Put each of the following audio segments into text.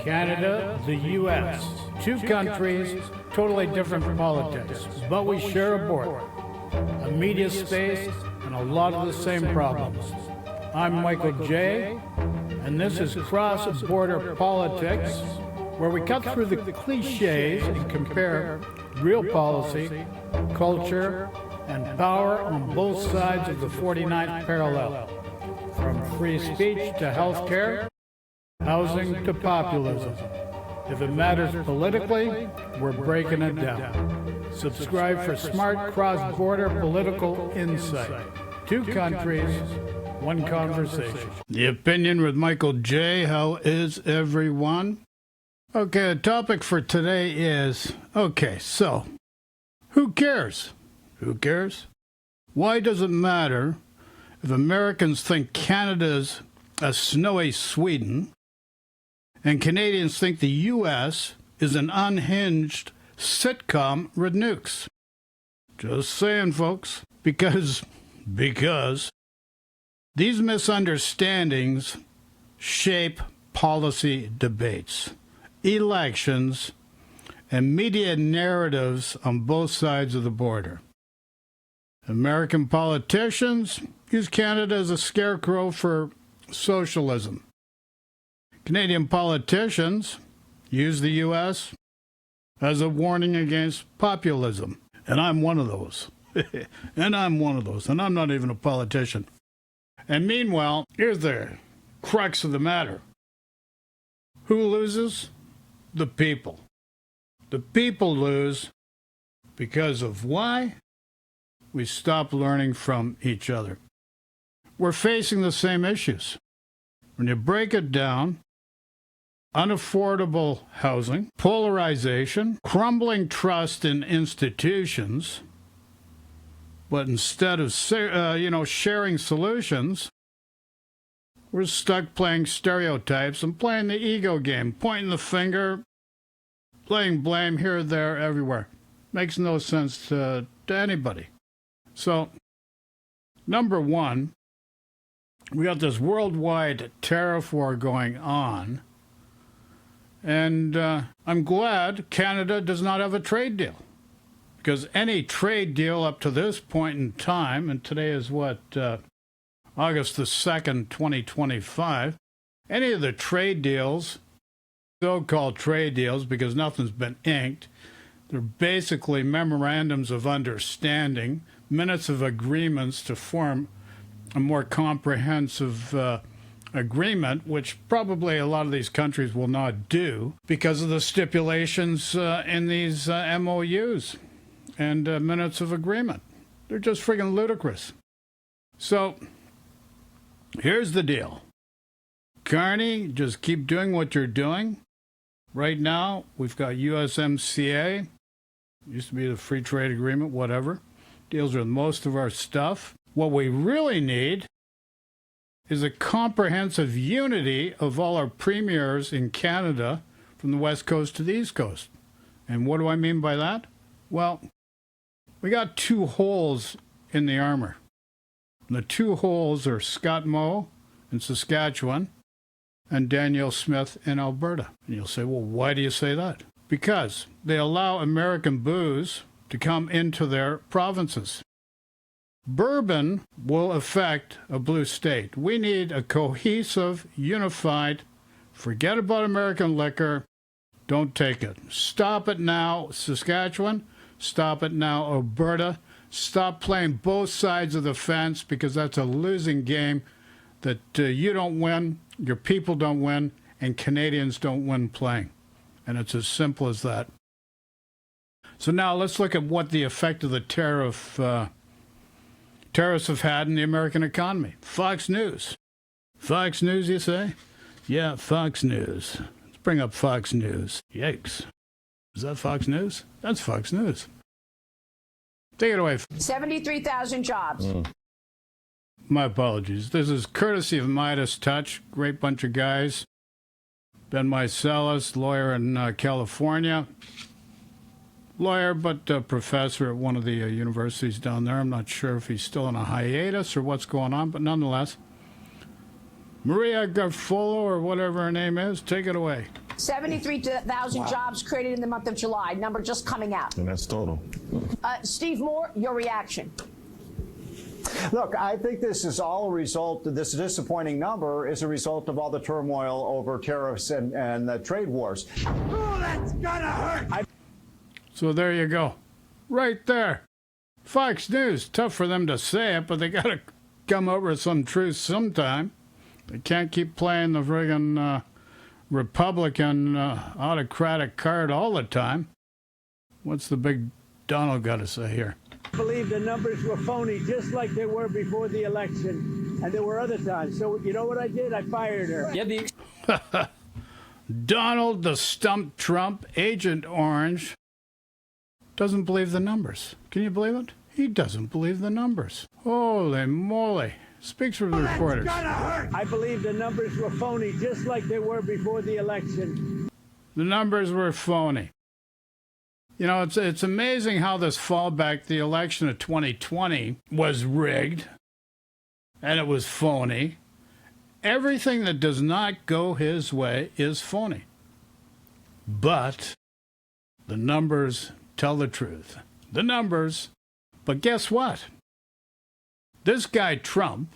Canada, the U.S. Two countries, totally different politics, but we share a border, a media space, and a lot of the same problems. I'm Michael J., and this is Cross-Border Politics, where we cut through the cliches and compare real policy, culture, and power on both sides of the 49th parallel, from free speech to health care, housing to populism. If it matters politically, we're breaking it down. Subscribe for smart cross-border political insight. Two countries, one conversation. The Opinion with Michael J. How is everyone? Okay, the topic for today is, so, who cares? Who cares? Why does it matter if Americans think Canada's a snowy Sweden and Canadians think the U.S. is an unhinged sitcom with nukes? Just saying, folks. Because these misunderstandings shape policy debates, elections, and media narratives on both sides of the border. American politicians use Canada as a scarecrow for socialism. Canadian politicians use the U.S. as a warning against populism. And I'm one of those. And I'm not even a politician. And meanwhile, here's the crux of the matter. Who loses? The people. The people lose because of why? We stop learning from each other. We're facing the same issues. When you break it down, unaffordable housing, polarization, crumbling trust in institutions, but instead of sharing solutions, we're stuck playing stereotypes and playing the ego game, pointing the finger, laying blame here, there, everywhere. Makes no sense to anybody. So, number one, we got this worldwide tariff war going on, and I'm glad Canada does not have a trade deal, because any trade deal up to this point in time, and today is August the 2nd, 2025, any of the trade deals, so-called trade deals, because nothing's been inked, they're basically memorandums of understanding, minutes of agreements to form a more comprehensive agreement, which probably a lot of these countries will not do because of the stipulations in these MOUs and minutes of agreement. They're just friggin' ludicrous. So, here's the deal. Carney, just keep doing what you're doing. Right now, we've got USMCA, used to be the Free Trade Agreement, whatever, deals with most of our stuff. What we really need is a comprehensive unity of all our premiers in Canada from the West Coast to the East Coast. And what do I mean by that? Well, we got two holes in the armor. And the two holes are Scott Moe in Saskatchewan and Danielle Smith in Alberta. And you'll say, well, why do you say that? Because they allow American booze to come into their provinces. Bourbon will affect a blue state. We need a cohesive, unified, forget about American liquor, don't take it. Stop it now, Saskatchewan. Stop it now, Alberta. Stop playing both sides of the fence, because that's a losing game that you don't win, your people don't win, and Canadians don't win playing. And it's as simple as that. So now let's look at what the effect of the tariffs have had in the American economy. Fox News. Fox News, you say? Yeah, Fox News. Let's bring up Fox News. Yikes. Is that Fox News? That's Fox News. Take it away. 73,000 jobs. My apologies. This is courtesy of Midas Touch. Great bunch of guys. Ben Mycelis, lawyer in California. Lawyer, but professor at one of the universities down there. I'm not sure if he's still on a hiatus or what's going on, but nonetheless. Maria Garfolo, or whatever her name is, take it away. 73,000 jobs created in the month of July. Number just coming out. And that's total. Steve Moore, your reaction. Look, I think this is all a result, this disappointing number is a result of all the turmoil over tariffs and the trade wars. Oh, that's gonna hurt! So there you go. Right there. Fox News, tough for them to say it, but they got to come up with some truth sometime. They can't keep playing the friggin' Republican autocratic card all the time. What's the big Donald got to say here? I believe the numbers were phony, just like they were before the election, and there were other times. So you know what I did? I fired her. Yeah, Donald the Stump Trump, Agent Orange, doesn't believe the numbers. Can you believe it? He doesn't believe the numbers. Holy moly. Speaks for the reporters. That's gonna hurt! I believe the numbers were phony, just like they were before the election. The numbers were phony. You know, it's amazing how this fallback, the election of 2020, was rigged and it was phony. Everything that does not go his way is phony. But the numbers tell the truth. The numbers. But guess what? This guy Trump,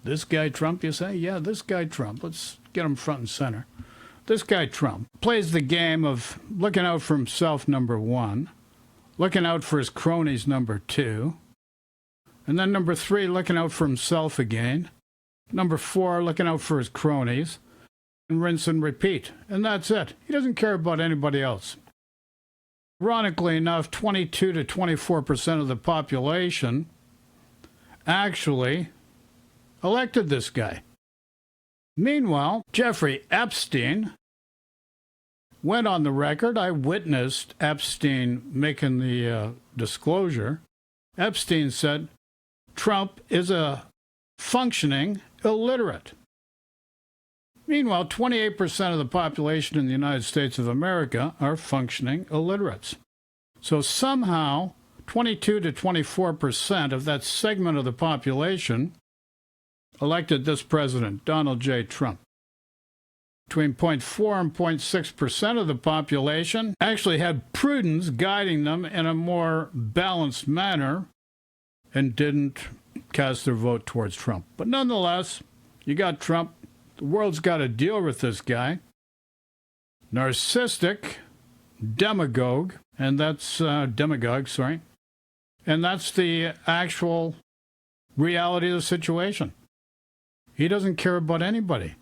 you say? Yeah, this guy Trump. Let's get him front and center. This guy Trump plays the game of looking out for himself, number one, looking out for his cronies, number two, and then number three, looking out for himself again, number four, looking out for his cronies, and rinse and repeat. And that's it. He doesn't care about anybody else. Ironically enough, 22 to 24% of the population actually elected this guy. Meanwhile, Jeffrey Epstein went on the record. I witnessed Epstein making the disclosure. Epstein said Trump is a functioning illiterate. Meanwhile, 28% of the population in the United States of America are functioning illiterates. So somehow, 22 to 24% of that segment of the population elected this president, Donald J. Trump. Between 0.4 and 0.6% of the population actually had prudence guiding them in a more balanced manner and didn't cast their vote towards Trump. But nonetheless, you got Trump. The world's got to deal with this guy. Narcissistic, demagogue, and that's and that's the actual reality of the situation. He doesn't care about anybody.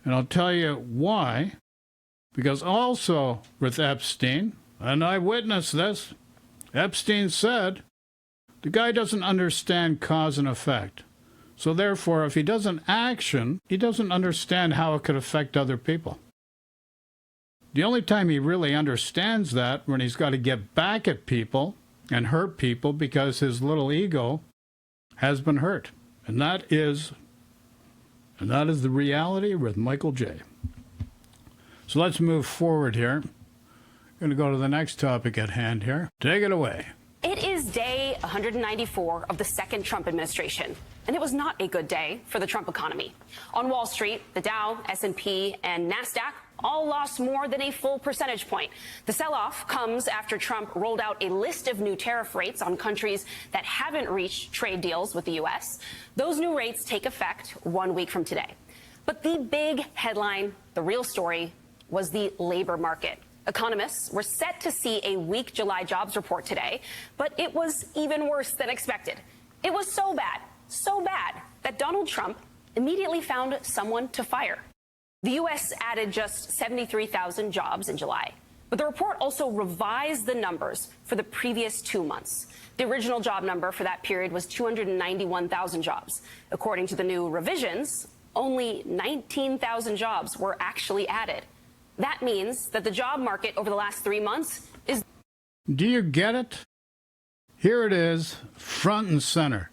And I'll tell you why. Because also with Epstein, and I witnessed this, Epstein said the guy doesn't understand cause and effect. So therefore, if he doesn't action, he doesn't understand how it could affect other people. The only time he really understands that when he's got to get back at people and hurt people because his little ego has been hurt. And that is the reality with Michael J. So let's move forward here. Going to go to the next topic at hand here. Take it away. It is day 194 of the second Trump administration, and it was not a good day for the Trump economy. On Wall Street, the Dow, S&P, and NASDAQ all lost more than a full percentage point. The sell-off comes after Trump rolled out a list of new tariff rates on countries that haven't reached trade deals with the U.S. Those new rates take effect 1 week from today. But the big headline, the real story, was the labor market. Economists were set to see a weak July jobs report today, but it was even worse than expected. It was so bad, that Donald Trump immediately found someone to fire. The U.S. added just 73,000 jobs in July, but the report also revised the numbers for the previous 2 months. The original job number for that period was 291,000 jobs. According to the new revisions, only 19,000 jobs were actually added. That means that the job market over the last 3 months is... Do you get it? Here it is, front and center.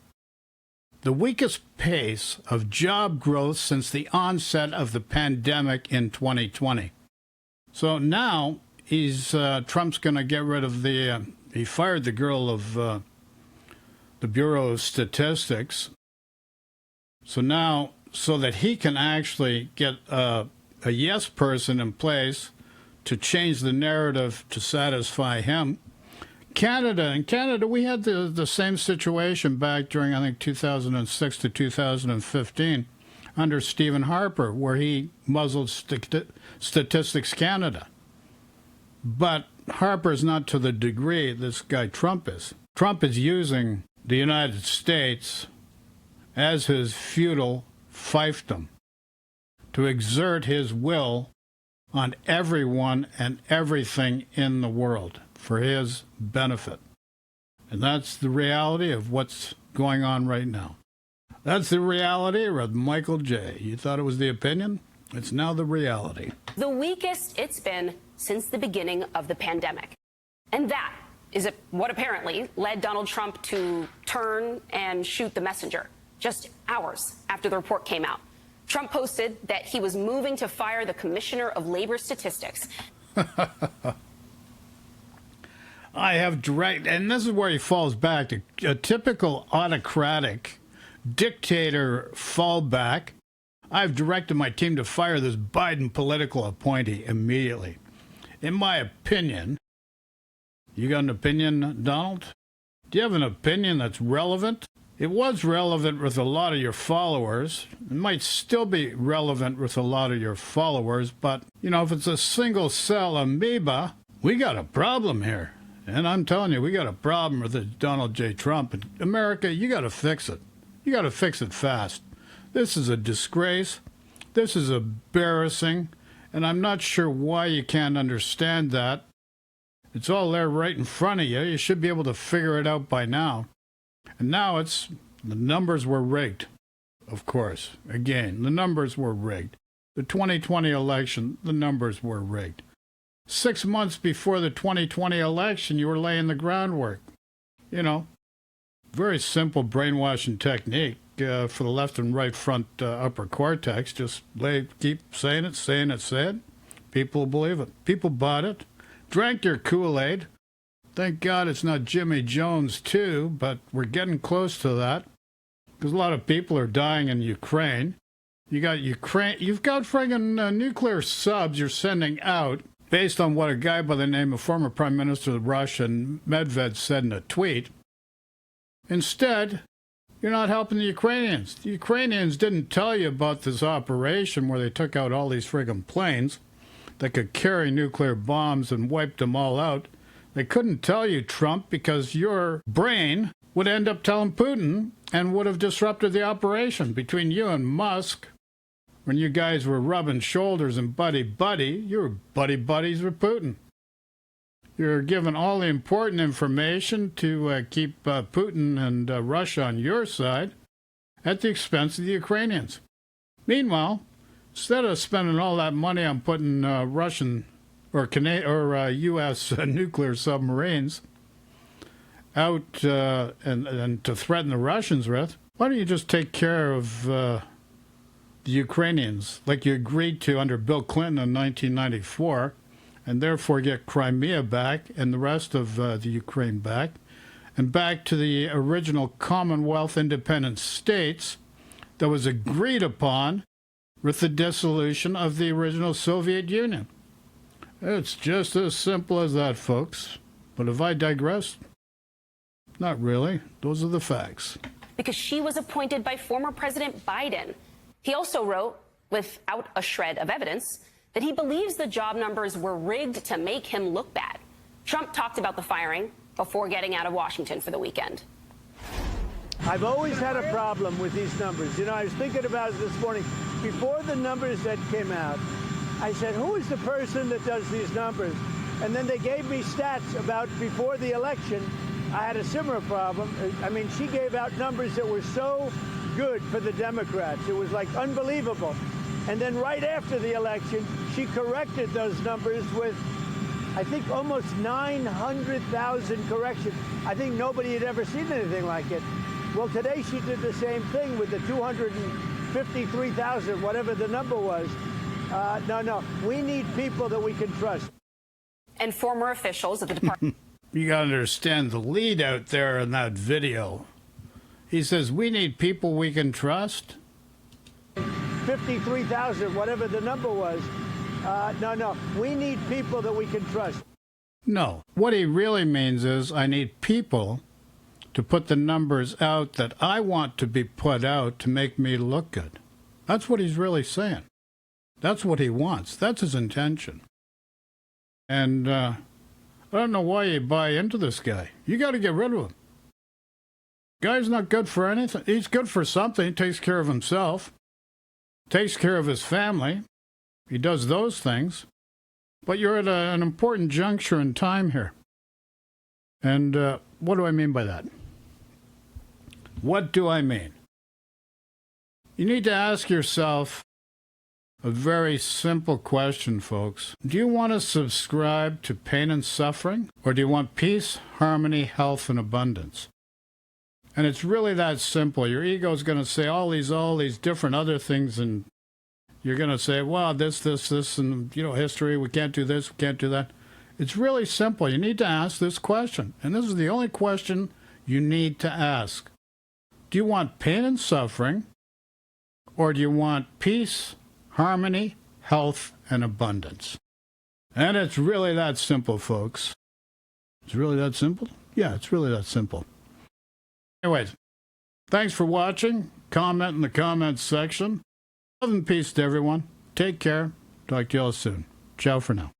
The weakest pace of job growth since the onset of the pandemic in 2020. So now Trump's going to get rid of he fired the girl of the Bureau of Statistics. So now, so that he can actually get a yes person in place to change the narrative to satisfy him. In Canada, we had the same situation back during, I think, 2006 to 2015 under Stephen Harper, where he muzzled Statistics Canada. But Harper's not to the degree this guy Trump is. Trump is using the United States as his feudal fiefdom to exert his will on everyone and everything in the world for his benefit. And that's the reality of what's going on right now. That's the reality of Michael J. You thought it was the opinion? It's now the reality. The weakest it's been since the beginning of the pandemic. And that is what apparently led Donald Trump to turn and shoot the messenger just hours after the report came out. Trump posted that he was moving to fire the Commissioner of Labor Statistics. I have direct, and this is where he falls back to a typical autocratic dictator fallback. I've directed my team to fire this Biden political appointee immediately. In my opinion, you got an opinion, Donald? Do you have an opinion that's relevant? It was relevant with a lot of your followers. It might still be relevant with a lot of your followers, but, you know, if it's a single cell amoeba, we got a problem here. And I'm telling you, we got a problem with Donald J. Trump. And America, you got to fix it. You got to fix it fast. This is a disgrace. This is embarrassing. And I'm not sure why you can't understand that. It's all there right in front of you. You should be able to figure it out by now. And now the numbers were rigged, of course. Again, the numbers were rigged. The 2020 election, the numbers were rigged. 6 months before the 2020 election, you were laying the groundwork. You know, very simple brainwashing technique for the left and right front upper cortex. Just keep saying it. People believe it. People bought it. Drank your Kool-Aid. Thank God it's not Jimmy Jones, too, but we're getting close to that because a lot of people are dying in Ukraine. You've got friggin' nuclear subs you're sending out based on what a guy by the name of former Prime Minister of Russia, Medved, said in a tweet. Instead, you're not helping the Ukrainians. The Ukrainians didn't tell you about this operation where they took out all these friggin' planes that could carry nuclear bombs and wiped them all out. They couldn't tell you, Trump, because your brain would end up telling Putin and would have disrupted the operation between you and Musk. When you guys were rubbing shoulders and buddy-buddy, you were buddy-buddies with Putin. You're giving all the important information to keep Putin and Russia on your side at the expense of the Ukrainians. Meanwhile, instead of spending all that money on putting Russian or U.S. nuclear submarines out and to threaten the Russians with, why don't you just take care of the Ukrainians like you agreed to under Bill Clinton in 1994, and therefore get Crimea back and the rest of the Ukraine back, and back to the original Commonwealth independent states that was agreed upon with the dissolution of the original Soviet Union. It's just as simple as that, folks. But if I digress, not really. Those are the facts. Because she was appointed by former President Biden. He also wrote, without a shred of evidence, that he believes the job numbers were rigged to make him look bad. Trump talked about the firing before getting out of Washington for the weekend. I've always had a problem with these numbers. You know, I was thinking about it this morning. Before the numbers that came out, I said, who is the person that does these numbers? And then they gave me stats about before the election. I had a similar problem. I mean, she gave out numbers that were so good for the Democrats. It was like unbelievable. And then right after the election, she corrected those numbers with, I think, almost 900,000 corrections. I think nobody had ever seen anything like it. Well, today she did the same thing with the 253,000, whatever the number was. No, we need people that we can trust. And former officials at the department. You got to understand the lead out there in that video. He says, we need people we can trust. 53,000, whatever the number was. No, we need people that we can trust. No, what he really means is I need people to put the numbers out that I want to be put out to make me look good. That's what he's really saying. That's what he wants. That's his intention. And I don't know why you buy into this guy. You got to get rid of him. Guy's not good for anything. He's good for something. He takes care of himself, takes care of his family. He does those things. But you're at an important juncture in time here. And what do I mean by that? What do I mean? You need to ask yourself a very simple question, folks. Do you want to subscribe to pain and suffering, or do you want peace, harmony, health, and abundance? And it's really that simple. Your ego is going to say all these different other things, and you're going to say, well, this, and, history, we can't do this, we can't do that. It's really simple. You need to ask this question, and this is the only question you need to ask. Do you want pain and suffering, or do you want peace, harmony, health, and abundance? And it's really that simple, folks. It's really that simple? Yeah, it's really that simple. Anyways, thanks for watching. Comment in the comments section. Love and peace to everyone. Take care. Talk to you all soon. Ciao for now.